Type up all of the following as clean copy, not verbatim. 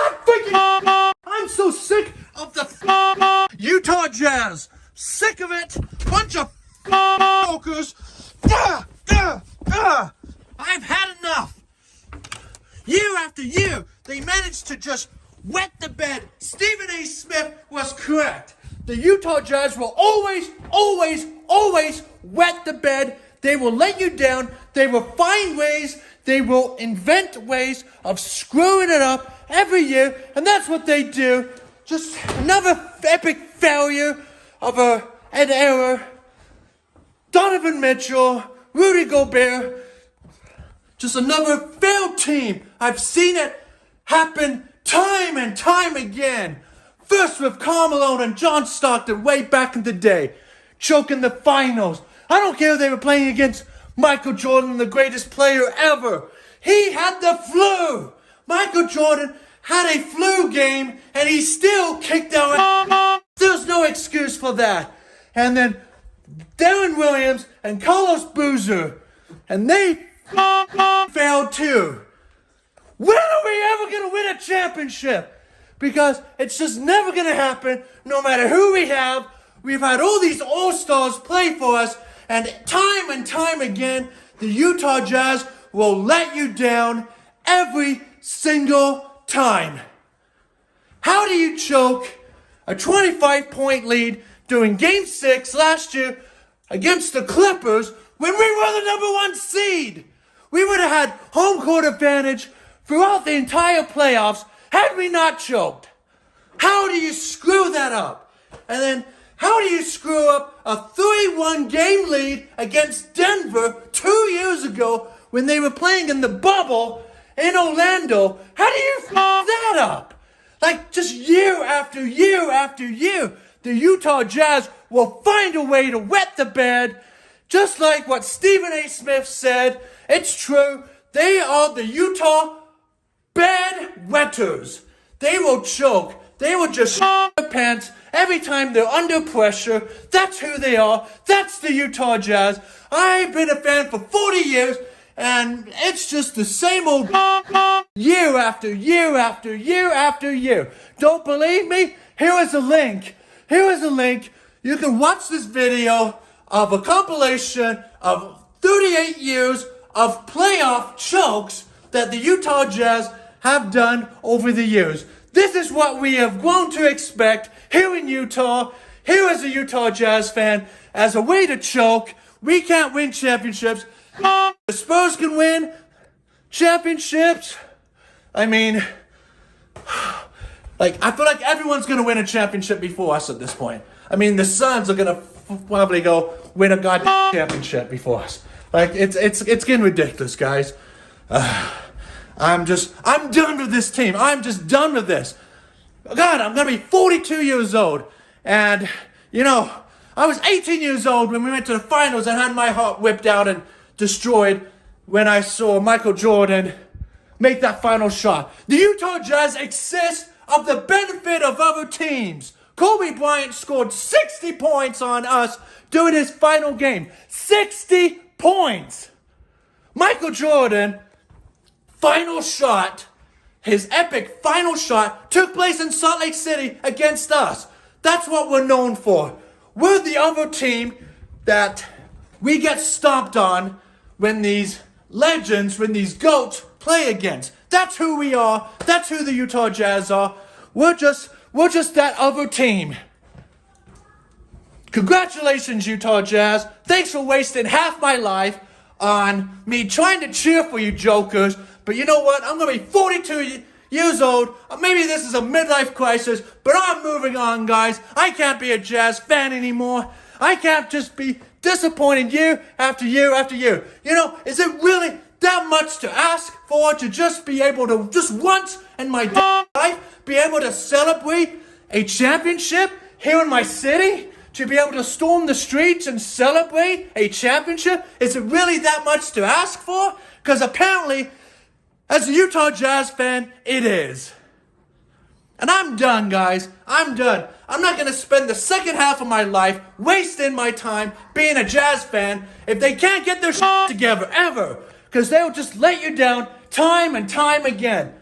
God freaking... I'm so sick of the Utah Jazz. Sick of it. Bunch of jokers. I've had enough. Year after year, they managed to just wet the bed. Stephen A. Smith was correct. The Utah Jazz will always wet the bed. They will let you down. They will find ways. They will invent ways of screwing it up every year. And that's what they do. Just another epic failure of an era. Donovan Mitchell, Rudy Gobert. Just another failed team. I've seen it happen time and time again. First with Carmelo and John Stockton way back in the day. Choking the finals. I don't care if they were playing against Michael Jordan, the greatest player ever. He had the flu. Michael Jordan had a flu game and he still kicked out. There's no excuse for that. And then Darren Williams and Carlos Boozer. And they failed too. When are we ever going to win a championship? Because it's just never going to happen no matter who we have. We've had all these all-stars play for us. And time again, the Utah Jazz will let you down every single time. How do you choke a 25-point lead during Game 6 last year against the Clippers when we were the number 1 seed? We would have had home court advantage throughout the entire playoffs had we not choked. How do you screw that up? And then how do you screw up a 3-1 game lead against Denver 2 years ago when they were playing in the bubble in Orlando? How do you f that up? Like just year after year after year, the Utah Jazz will find a way to wet the bed. Just like what Stephen A. Smith said, it's true. They are the Utah bed wetters. They will choke. They will just shit their pants every time they're under pressure. That's who they are. That's the Utah Jazz. I've been a fan for 40 years, and it's just the same old year after year after year after year. Don't believe me? Here is a link. Here is a link. You can watch this video of a compilation of 38 years of playoff chokes that the Utah Jazz have done over the years. This is what we have grown to expect here in Utah. Here as a Utah Jazz fan, as a way to choke. We can't win championships. The Spurs can win championships. I mean, I feel like everyone's going to win a championship before us at this point. I mean, the Suns are going to probably go win a goddamn championship before us. It's getting ridiculous, guys. I'm done with this team. I'm just done with this. God, I'm going to be 42 years old. And, I was 18 years old when we went to the finals and had my heart whipped out and destroyed when I saw Michael Jordan make that final shot. The Utah Jazz exist of the benefit of other teams. Kobe Bryant scored 60 points on us during his final game. 60 points. Michael Jordan, final shot, his epic final shot, took place in Salt Lake City against us. That's what we're known for. We're the other team that we get stomped on when these legends, when these GOATs play against. That's who we are. That's who the Utah Jazz are. We're just that other team. Congratulations, Utah Jazz. Thanks for wasting half my life on me trying to cheer for you jokers. But you know what? I'm going to be 42 years old. Maybe this is a midlife crisis, but I'm moving on, guys. I can't be a Jazz fan anymore. I can't just be disappointed year after year after year. Is it really that much to ask for to just be able to, just once in my life, be able to celebrate a championship here in my city? To be able to storm the streets and celebrate a championship? Is it really that much to ask for? Because apparently, as a Utah Jazz fan, it is. And I'm done, guys. I'm done. I'm not going to spend the second half of my life wasting my time being a Jazz fan if they can't get their shit together, ever. Because they'll just let you down time and time again.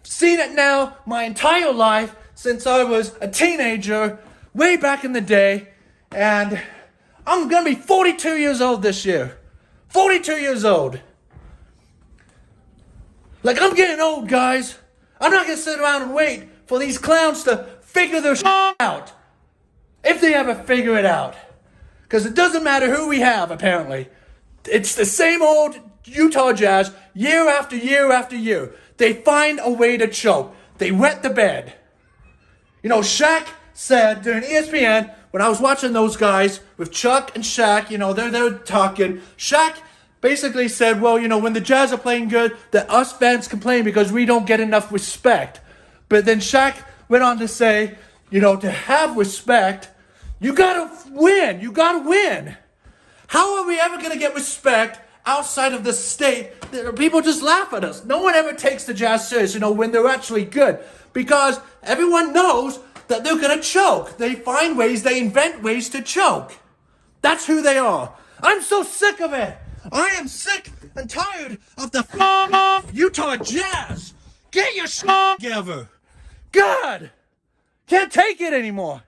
seen it now my entire life since I was a teenager, way back in the day, and I'm gonna be 42 years old this year. 42 years old. Like, I'm getting old, guys. I'm not gonna sit around and wait for these clowns to figure their out. If they ever figure it out. Because it doesn't matter who we have, apparently. It's the same old Utah Jazz, year after year after year. They find a way to choke. They wet the bed. You know, Shaq said during ESPN, when I was watching those guys with Chuck and Shaq, you know, they're talking. Shaq basically said, well, you know, when the Jazz are playing good, that us fans complain because we don't get enough respect. But then Shaq went on to say, you know, to have respect, you gotta win. You gotta win. How are we ever gonna get respect outside of the state? People just laugh at us. No one ever takes the Jazz serious, you know, when they're actually good. Because everyone knows that they're gonna choke. They find ways, they invent ways to choke. That's who they are. I'm so sick of it. I am sick and tired of the Utah Jazz. Get your shit together. God, can't take it anymore.